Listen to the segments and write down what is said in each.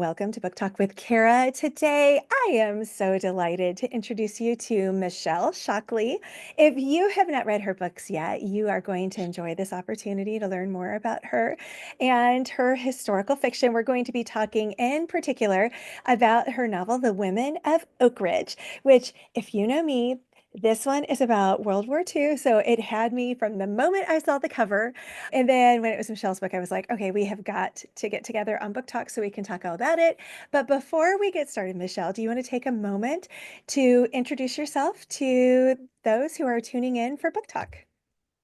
welcome to Book Talk with Cara. Today, I am so delighted to introduce you to Michelle Shockley. If you have not read her books yet, you are going to enjoy this opportunity to learn more about her and her historical fiction. We're going to be talking in particular about her novel, The Women of Oak Ridge, which, if you know me, this one is about World War II, so it had me from the moment I saw the cover. And then when it was Michelle's book, I was like, okay, we have got to get together on Book Talk so we can talk all about it. But before we get started, Michelle, do you want to take a moment to introduce yourself to those who are tuning in for Book Talk?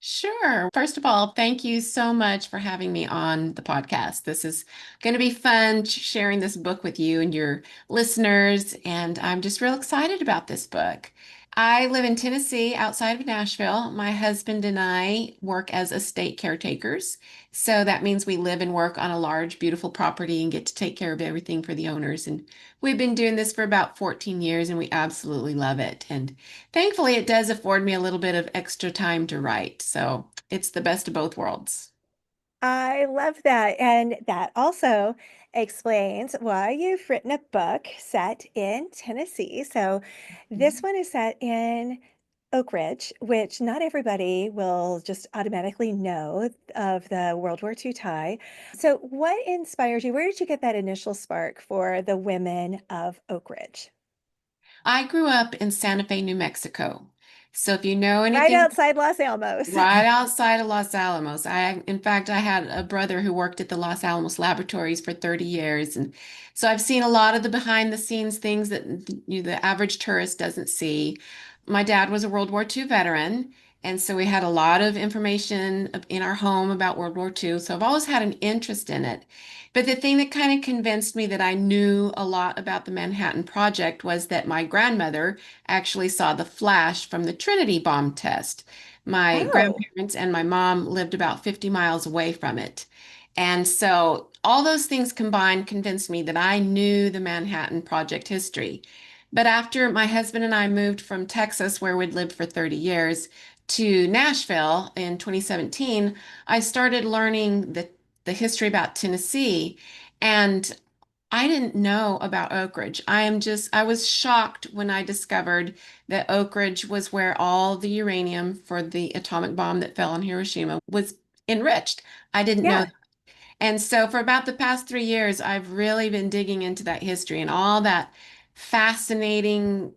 Sure. First of all, thank you so much for having me on the podcast. This is going to be fun sharing this book with you and your listeners, and I'm just real excited about this book. I live in Tennessee outside of Nashville. My husband and I work as estate caretakers. So that means we live and work on a large, beautiful property and get to take care of everything for the owners. And we've been doing this for about 14 years and we absolutely love it. And thankfully, it does afford me a little bit of extra time to write. So it's the best of both worlds. I love that. And that also explains why you've written a book set in Tennessee. So this one is set in Oak Ridge, which not everybody will just automatically know of the World War II tie. So, what inspired you? Where did you get that initial spark for the women of Oak Ridge? I grew up in Santa Fe, New Mexico. So if you know Right anything, outside Los Alamos. right outside of Los Alamos. In fact, I had a brother who worked at the Los Alamos laboratories for 30 years. And so I've seen a lot of the behind the scenes things that the average tourist doesn't see. My dad was a World War II veteran. And so we had a lot of information in our home about World War II. So I've always had an interest in it. But the thing that kind of convinced me that I knew a lot about the Manhattan Project was that my grandmother actually saw the flash from the Trinity bomb test. My Oh, grandparents and my mom lived about 50 miles away from it. And so all those things combined convinced me that I knew the Manhattan Project history. But after my husband and I moved from Texas, where we'd lived for 30 years, to Nashville in 2017, I started learning the history about Tennessee. And I didn't know about Oak Ridge. I was shocked when I discovered that Oak Ridge was where all the uranium for the atomic bomb that fell on Hiroshima was enriched. I didn't know. yeah. And so for about the past 3 years, I've really been digging into that history and all the fascinating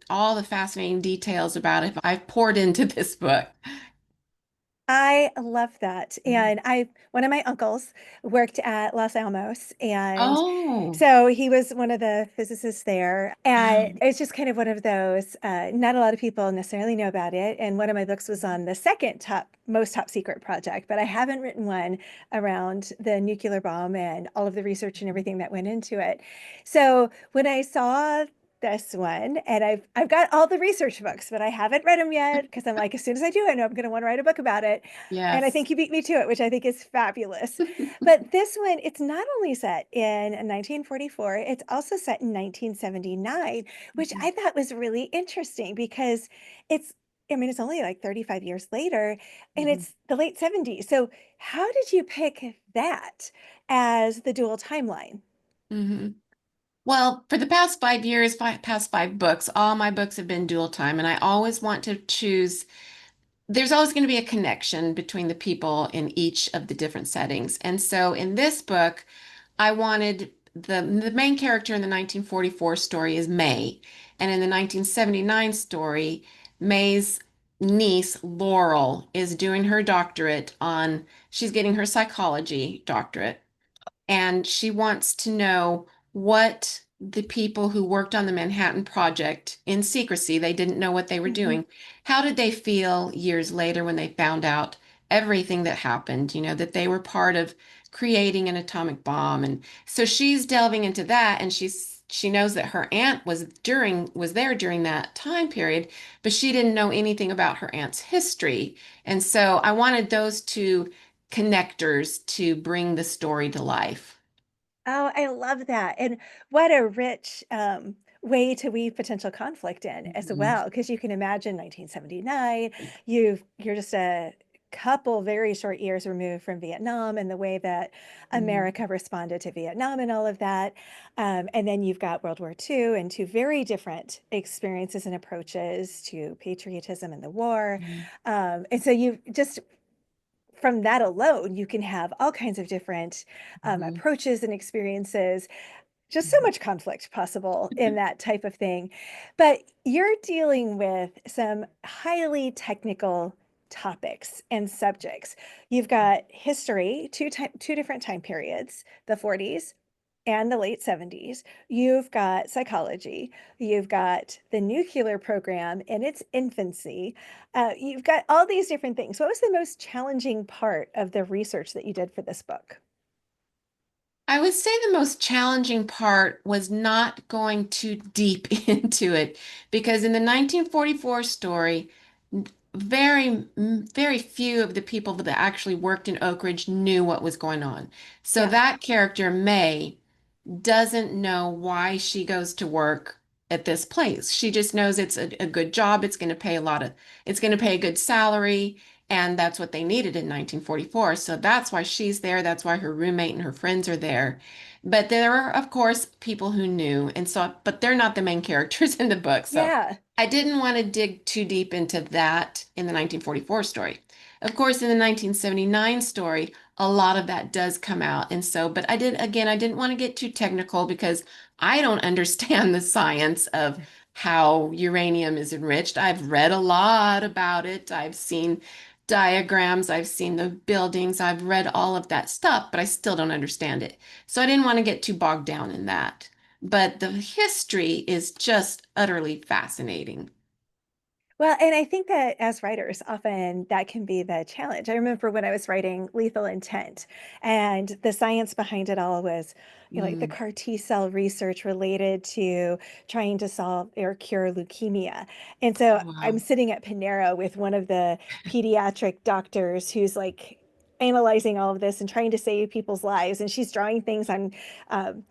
details about it. I've poured into this book. I love that. And one of my uncles worked at Los Alamos. And Oh, so he was one of the physicists there. And wow. it's just kind of one of those, not a lot of people necessarily know about it. And one of my books was on the second most top secret project, but I haven't written one around the nuclear bomb and all of the research and everything that went into it. So when I saw this one, and I've got all the research books, but I haven't read them yet because I'm like, as soon as I do, I know I'm going to want to write a book about it. And I Yes. think you beat me to it, which I think is fabulous. But this one, it's not only set in 1944, it's also set in 1979, which I thought was really interesting because it's, I mean, it's only like 35 years later and Mhm. it's the late 70s. So, how did you pick that as the dual timeline? Mhm. Well, for the past 5 years, past five books, all my books have been dual time, and I always want to choose. There's always going to be a connection between the people in each of the different settings. And so in this book, I wanted the main character in the 1944 story is May, and in the 1979 story, May's niece, Laurel, is doing her doctorate on, she's getting her psychology doctorate and she wants to know what the people who worked on the Manhattan Project in secrecy, they didn't know what they were Mhm. doing. How did they feel years later when they found out everything that happened, that they were part of creating an atomic bomb? And so she's delving into that and she knows that her aunt was there during that time period, but she didn't know anything about her aunt's history. And so I wanted those two connectors to bring the story to life. Oh, I love that. And what a rich way to weave potential conflict in as Mhm. well. Because you can imagine 1979, you're just couple very short years removed from Vietnam and the way that Mhm. America responded to Vietnam and all of that. And then you've got World War II and two very different experiences and approaches to patriotism and the war. Mhm. And so you just from that alone, you can have all kinds of different Mhm. approaches and experiences, just so Mhm. much conflict possible in that type of thing. But you're dealing with some highly technical topics and subjects. You've got history, two different time periods, the 40s and the late 70s. You've got psychology. You've got the nuclear program in its infancy. You've got all these different things. What was the most challenging part of the research that you did for this book? I would say the most challenging part was not going too deep into it because in the 1944 story, very few of the people that actually worked in Oak Ridge knew what was going on. So Yeah, that character, May, doesn't know why she goes to work at this place. She just knows it's a good job. It's going to pay a good salary. And that's what they needed in 1944. So that's why she's there. That's why her roommate and her friends are there. But there are, of course, people who knew. And so, but they're not the main characters in the book. So yeah, I didn't want to dig too deep into that in the 1944 story. Of course, in the 1979 story, a lot of that does come out. And so, but I didn't want to get too technical because I don't understand the science of how uranium is enriched. I've read a lot about it. I've seen diagrams, I've seen the buildings, I've read all of that stuff, but I still don't understand it. So I didn't want to get too bogged down in that. But the history is just utterly fascinating. well, and I think that as writers, often that can be the challenge. I remember when I was writing Lethal Intent, and the science behind it all was, like the Mm. CAR T cell research related to trying to solve or cure leukemia. And so Oh, I'm wow. sitting at Panera with one of the pediatric doctors who's like analyzing all of this and trying to save people's lives. And she's drawing things on um,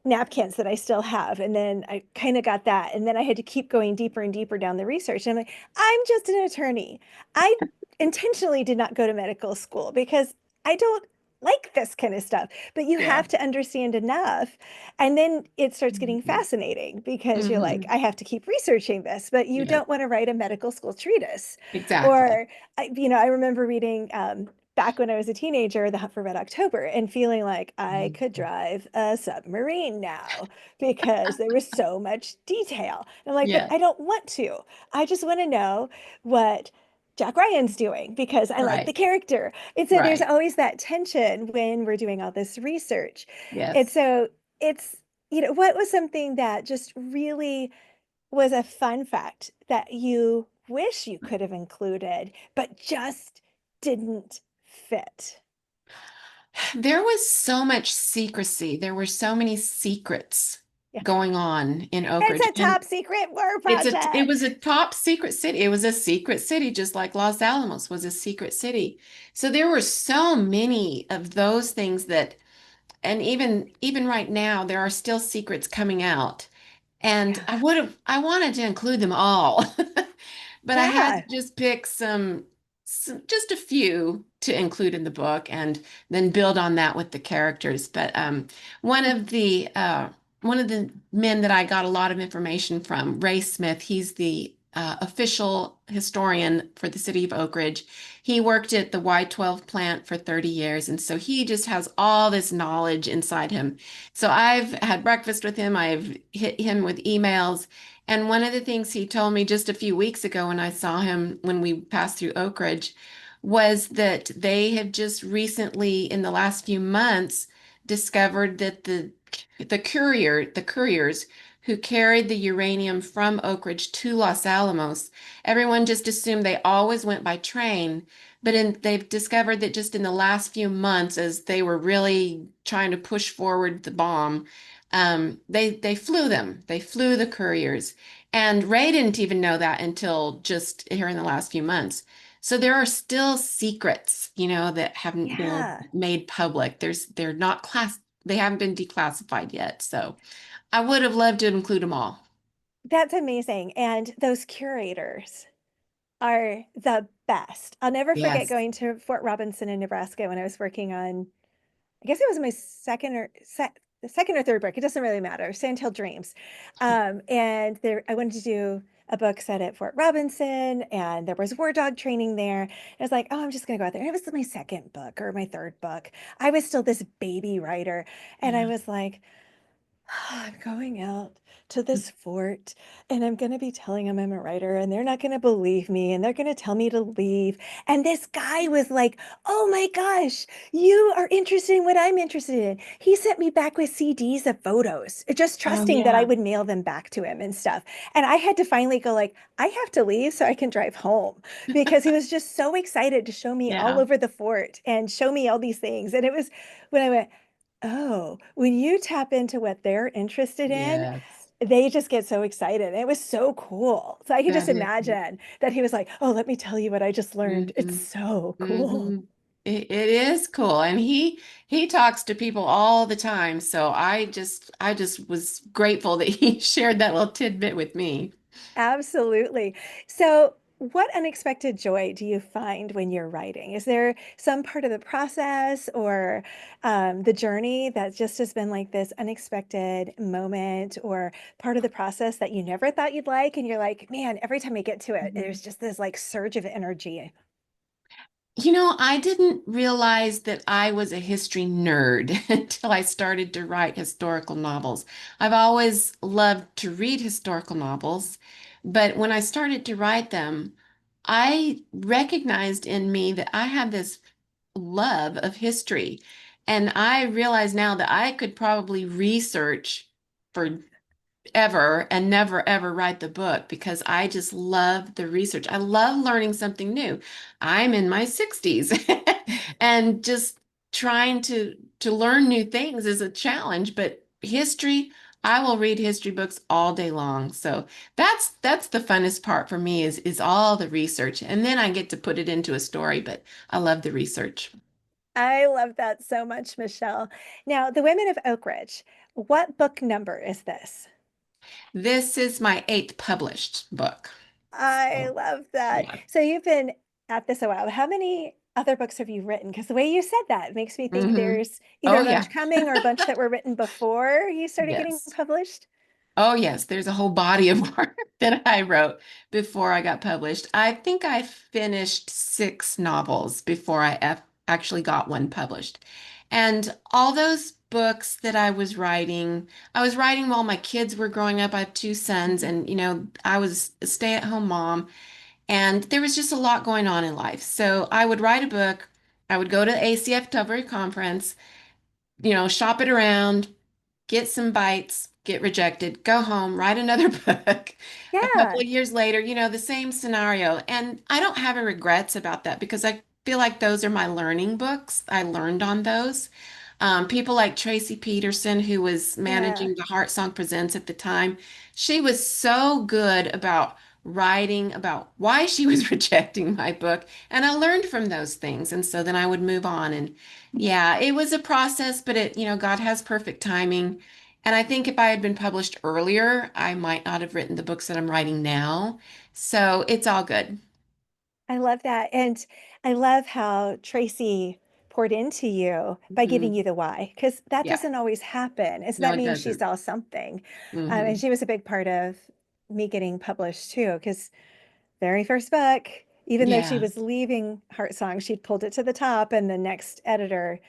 napkins that I still have. And then I kind of got that. And then I had to keep going deeper and deeper down the research. And I'm like, I'm just an attorney. I intentionally did not go to medical school because I don't like this kind of stuff. But you Yeah. have to understand enough. And then it starts getting Mhm. fascinating because you're like, Mhm. I have to keep researching this, but you Yeah, don't want to write a medical school treatise. exactly. Or, I remember reading back when I was a teenager, The Hunt for Red October, and feeling like I could Mhm. drive a submarine now because there was so much detail. And I'm like, but Yeah, I don't want to. I just want to know what Jack Ryan's doing because I like the right, character. And so there's right. always that tension when we're doing all this research. And Yes. so it's, what was something that just really was a fun fact that you wish you could have included, but just didn't fit? There was so much secrecy. There were so many secrets Yeah. going on in Oak It's Ridge. a And top secret war it project. was a top secret city. It was a secret city, just like Los Alamos was a secret city. So there were so many of those things that, and even right now, there are still secrets coming out. And Yeah. I wanted to include them all, but I had to Yeah. just pick just a few to include in the book and then build on that with the characters. But one of the, uh, one of the men that I got a lot of information from, Ray Smith, he's the official historian for the city of Oak Ridge. He worked at the Y12 plant for 30 years, and so he just has all this knowledge inside him. So I've had breakfast with him. I've hit him with emails. And one of the things he told me just a few weeks ago when I saw him when we passed through Oak Ridge was that they have just recently, in the last few months, discovered that the couriers who carried the uranium from Oak Ridge to Los Alamos, everyone just assumed they always went by train. They've discovered that just in the last few months, as they were really trying to push forward the bomb, they flew them. They flew the couriers, and Ray didn't even know that until just here in the last few months. So there are still secrets, that haven't been Yeah. made public. They're not they haven't been declassified yet. So I would have loved to include them all. That's amazing. And those curators. are the best. I'll never forget Yes. going to Fort Robinson in Nebraska when I was working on, I guess it was my second or third book. It doesn't really matter. Sandhill Dreams. And there, I wanted to do a book set at Fort Robinson, and there was war dog training there. I was like, oh, I'm just going to go out there. And it was my second book or my third book. I was still this baby writer. And I Yeah. was like, I'm going out to this fort and I'm going to be telling them I'm a writer and they're not going to believe me and they're going to tell me to leave. And this guy was like, oh my gosh, you are interested in what I'm interested in. He sent me back with CDs of photos, just Oh trusting that I yeah. would mail them back to him and stuff. And I had to finally go like, I have to leave so I can drive home because he was just so excited to show me all Yeah. over the fort and show me all these things. And it was when I went, oh, when you tap into what they're interested in, Yes. they just get so excited. It was so cool. So I could just That is. imagine that he was like, oh, let me tell you what I just learned. It's Mm-hmm. so cool. Mm-hmm. It is cool. And he talks to people all the time. So I just was grateful that he shared that little tidbit with me. Absolutely. So, what unexpected joy do you find when you're writing? Is there some part of the process or the journey that just has been like this unexpected moment or part of the process that you never thought you'd like? And you're like, man, every time I get to it, there's just this like surge of energy. I didn't realize that I was a history nerd until I started to write historical novels. I've always loved to read historical novels, but when I started to write them, I recognized in me that I have this love of history. And I realize now that I could probably research for ever and never ever write the book because I just love the research. I love learning something new. I'm in my 60s and just trying to learn new things is a challenge, but history, I will read history books all day long. So that's the funnest part for me is all the research. And then I get to put it into a story, but I love the research. I love that so much, Michelle. Now, The Women of Oak Ridge, what book number is this? This is my eighth published book. I So, love that. yeah. So you've been at this a while. How many other books have you written? Because the way you said that makes me think Hmm. there's either Oh a yeah. bunch coming or a bunch that were written before you started getting Yes. published. Oh, yes, there's a whole body of work that I wrote before I got published. I think I finished six novels before actually got one published. And all those books that I was writing while my kids were growing up. I have two sons, and I was a stay-at-home mom, and there was just a lot going on in life. So I would write a book, I would go to the ACF Tubbery Conference, shop it around, get some bites, get rejected, go home, write another book. A couple Yeah. of years later, the same scenario. And I don't have any regrets about that because I feel like those are my learning books. I learned on those. People like Tracy Peterson, who was Yeah. managing the Heart Song Presents at the time, she was so good about writing about why she was rejecting my book. And I learned from those things. And so then I would move on. And yeah, it was a process, but God has perfect timing. And I think if I had been published earlier, I might not have written the books that I'm writing now. So it's all good. I love that. And I love how Tracy poured into you by giving Mhm. you the why, because that Yeah, doesn't always happen. And so no, that it means she doesn't. saw something. And Hmm. she was a big part of me getting published too, because very first book, even though she Yeah, was leaving Heart Song, she'd pulled it to the top, and the next editor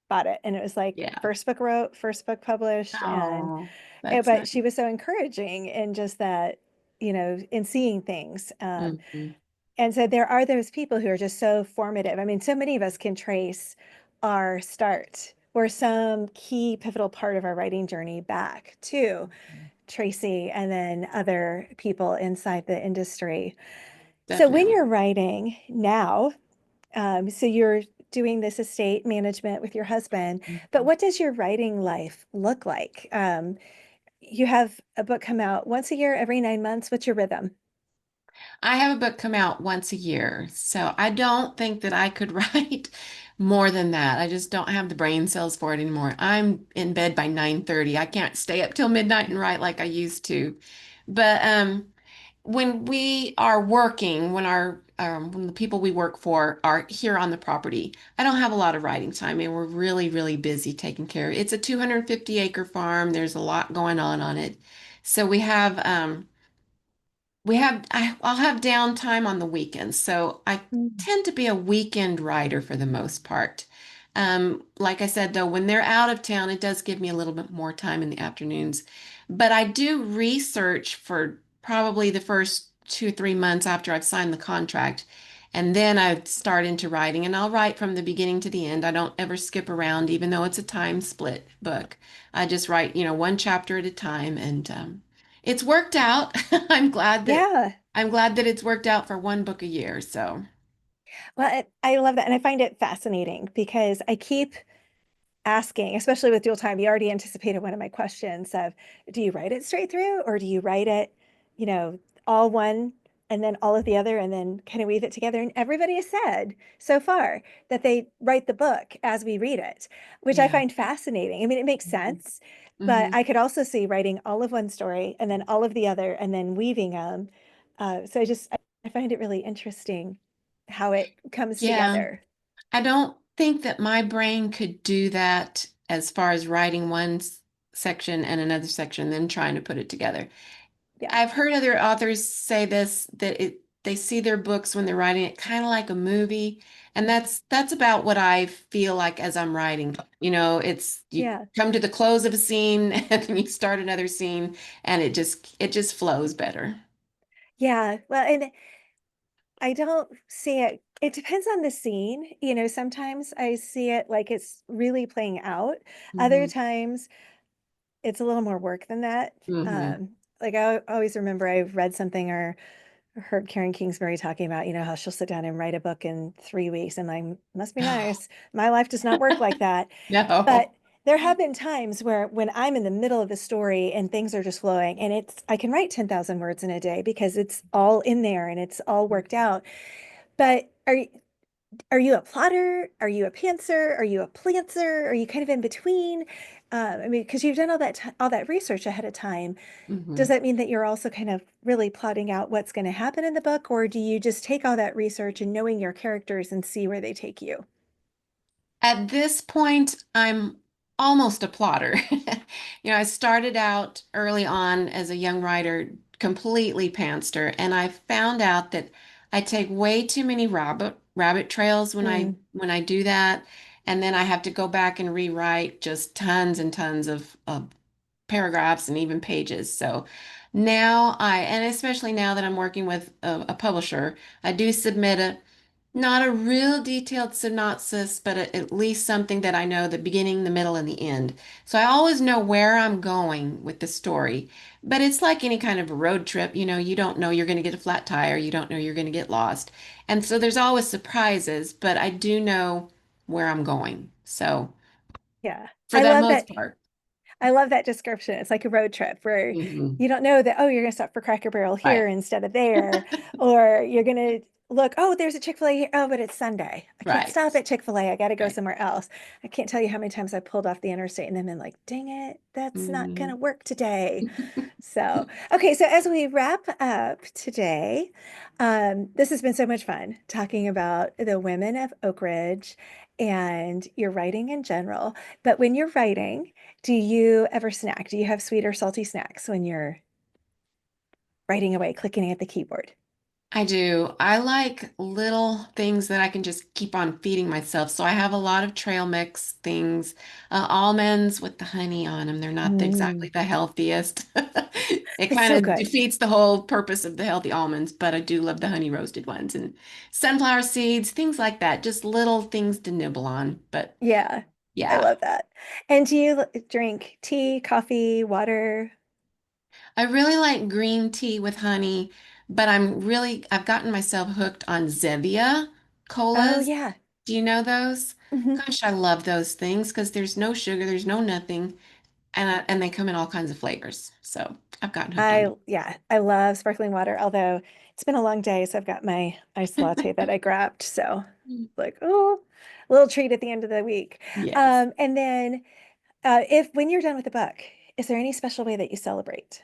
bought it. And it was like yeah. first book wrote, first book published. Oh, that's But nice. she was so encouraging in just that, in seeing things. Hmm. And so there are those people who are just so formative. I mean, so many of us can trace our start or some key pivotal part of our writing journey back to Tracy and then other people inside the industry. So when Definitely. you're writing now, so you're doing this estate management with your husband, but Mhm. what does your writing life look like? You have a book come out once a year, every 9 months. What's your rhythm? I have a book come out once a year, so I don't think that I could write more than that. I just don't have the brain cells for it anymore. I'm in bed by 9:30. I can't stay up till midnight and write like I used to. But when we are working, when the people we work for are here on the property, I don't have a lot of writing time, and we're really, really busy taking care of it. It's a 250-acre farm. There's a lot going on it. So I'll have downtime on the weekends. So I Mm. tend to be a weekend writer for the most part. Like I said, though, when they're out of town, it does give me a little bit more time in the afternoons. But I do research for probably the first 2 or 3 months after I've signed the contract. And then I start into writing, and I'll write from the beginning to the end. I don't ever skip around, even though it's a time split book. I just write, one chapter at a time, and it's worked out. Yeah. I'm glad that it's worked out for one book a year. So, Well, I love that. And I find it fascinating because I keep asking, especially with dual time, you already anticipated one of my questions of, do you write it straight through or do you write it, you know, all one and then all of the other and then kind of weave it together? And everybody has said so far that they write the book as we read it, which I yeah. find fascinating. I mean, it makes Mhm. sense, but Mhm. I could also see writing all of one story and then all of the other and then weaving them. So I find it really interesting how it comes Yeah. together. I don't think that my brain could do that as far as writing section and another section, then trying to put it together. Yeah. I've heard other authors say this, that they see their books when they're writing it kind of like a movie. And that's about what I feel like as I'm writing. It's you Yeah. come to the close of a scene and then you start another scene, and it just flows better. Yeah. Well, and I don't see it. It depends on the scene. Sometimes I see it like it's really playing out. Other Hmm. times it's a little more work than that. Hmm. Like I always remember I read something or heard Karen Kingsbury talking about, how she'll sit down and write a book in 3 weeks. And I must be nice. My life does not work like that. But No. there have been times where when I'm in the middle of a story and things are just flowing and I can write 10,000 words in a day because it's all in there and it's all worked out. But are you a plotter? Are you a pantser? Are you a plantser? Are you kind of in between? I mean, because you've done all that research ahead of time. Does Hmm. that mean that you're also kind of really plotting out what's going to happen in the book, or do you just take all that research and knowing your characters and see where they take you? At this point, I'm almost a plotter. I started out early on as a young writer, completely pantser, and I found out that I take way too many rabbit trails when I Mm, when I do that, and then I have to go back and rewrite just tons and tons of paragraphs and even pages. So and especially now that I'm working with a publisher, I do submit not a real detailed synopsis, but at least something that I know the beginning, the middle, and the end. So I always know where I'm going with the story. But it's like any kind of a road trip, you don't know you're going to get a flat tire, you don't know you're going to get lost. And so there's always surprises, but I do know where I'm going. So yeah. for the most part. I love that description. It's like a road trip where Mhm. you don't know that, oh, you're going to stop for Cracker Barrel Right, here instead of there, or you're going to look, oh, there's a Chick-fil-A here. Oh, but it's Sunday. I can't right, stop at Chick-fil-A. I got to go right. somewhere else. I can't tell you how many times I pulled off the interstate and then been like, dang it, that's not going Mhm. to work today. So, okay, so as we wrap up today, this has been so much fun talking about the women of Oak Ridge and your writing in general. But when you're writing, do you ever snack? Do you have sweet or salty snacks when you're writing away, clicking at the keyboard? I do. I like little things that I can just keep on feeding myself. So I have a lot of trail mix things, almonds with the honey on them. They're not Mm, exactly the healthiest. It it's kind so of good. defeats the whole purpose of the healthy almonds, but I do love the honey roasted ones and sunflower seeds, things like that. Just little things to nibble on. But Yeah, I yeah, love that. And do you drink tea, coffee, water? I really like green tea with honey, but I've gotten myself hooked on Zevia Oh, colas. yeah. Do you know those? Mhm. Gosh, I love those things because there's no sugar, there's no nothing, and they come in all kinds of flavors. So I've gotten hooked on Yeah, I love sparkling water, although it's been a long day, so I've got my iced latte that I grabbed. So, them. like, oh, a little treat at the end of the week. Yes. And then, if when you're done with the book, is there any special way that you celebrate?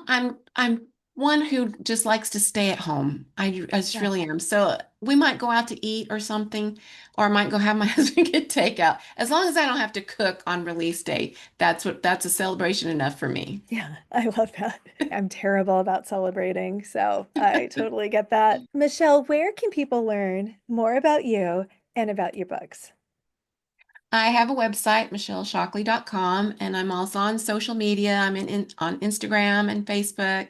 I'm one who just likes to stay at home. I just Yeah. really am. So we might go out to eat or something, or I might go have my husband get takeout. As long as I don't have to cook on release day, that's a celebration enough for me. Yeah, I love that. I'm terrible about celebrating, so I totally get that. Michelle, where can people learn more about you and about your books? I have a website, michelleshockley.com, and I'm also on social media. I'm on Instagram and Facebook.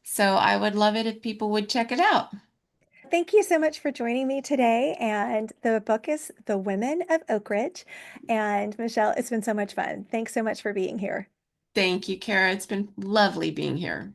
So I would love it if people would check it out. Thank you so much for joining me today. And the book is The Women of Oak Ridge. And Michelle, it's been so much fun. Thanks so much for being here. Thank you, Cara. It's been lovely being here.